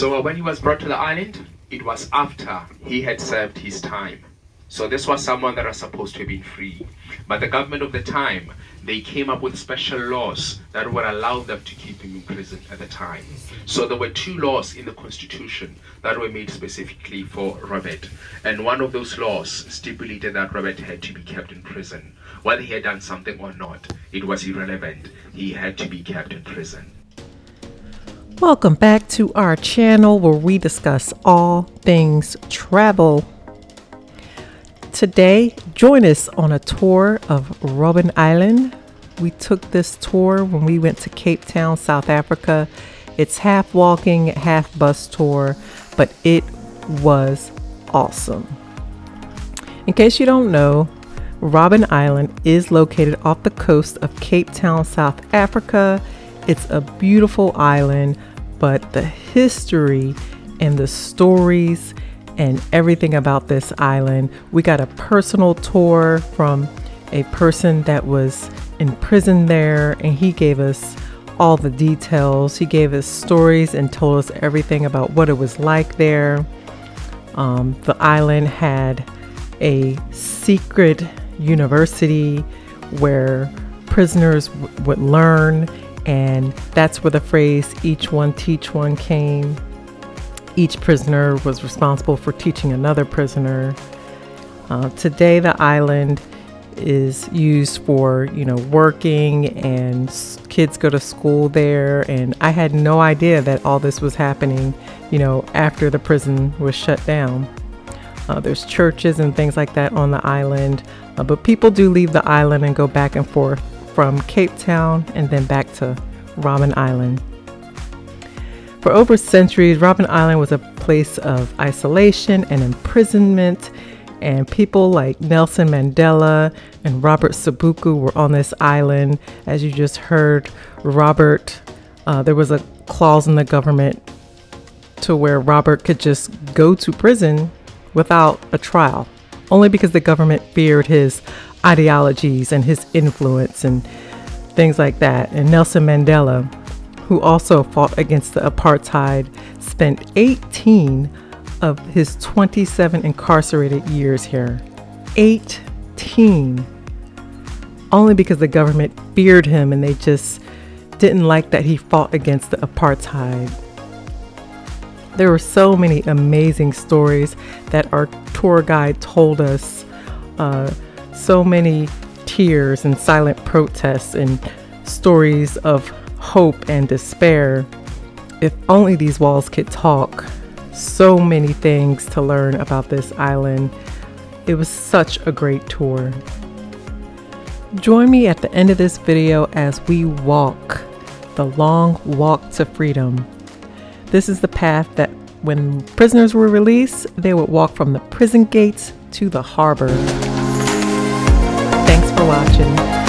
So when he was brought to the island, it was after he had served his time. So this was someone that was supposed to be free. But the government of the time, they came up with special laws that would allow them to keep him in prison at the time. So there were two laws in the constitution that were made specifically for Robert. And one of those laws stipulated that Robert had to be kept in prison. Whether he had done something or not, it was irrelevant. He had to be kept in prison. Welcome back to our channel where we discuss all things travel. Today, join us on a tour of Robben Island. We took this tour when we went to Cape Town, South Africa. It's half walking, half bus tour, but it was awesome. In case you don't know, Robben Island is located off the coast of Cape Town, South Africa. It's a beautiful island, but the history and the stories and everything about this island, we got a personal tour from a person that was in prison there, and he gave us all the details. He gave us stories and told us everything about what it was like there. The island had a secret university where prisoners would learn, and that's where the phrase "each one teach one" came. Each prisoner was responsible for teaching another prisoner. Today the island is used for, working, and kids go to school there, and I had no idea that all this was happening, after the prison was shut down. There's churches and things like that on the island, but people do leave the island and go back and forth from Cape Town and then back to Robben Island. For over centuries, Robben Island was a place of isolation and imprisonment, and people like Nelson Mandela and Robert Sobukwe were on this island. As you just heard, Robert, there was a clause in the government to where Robert could just go to prison without a trial, only because the government feared his ideologies and his influence and things like that. And Nelson Mandela, who also fought against the apartheid, spent 18 of his 27 incarcerated years here. 18. Only because the government feared him and they just didn't like that he fought against the apartheid. There were so many amazing stories that our tour guide told us. So many tears and silent protests and stories of hope and despair. If only these walls could talk. So many things to learn about this island. It was such a great tour. Join me at the end of this video as we walk the long walk to freedom. This is the path that when prisoners were released, they would walk from the prison gates to the harbor. Thanks for watching.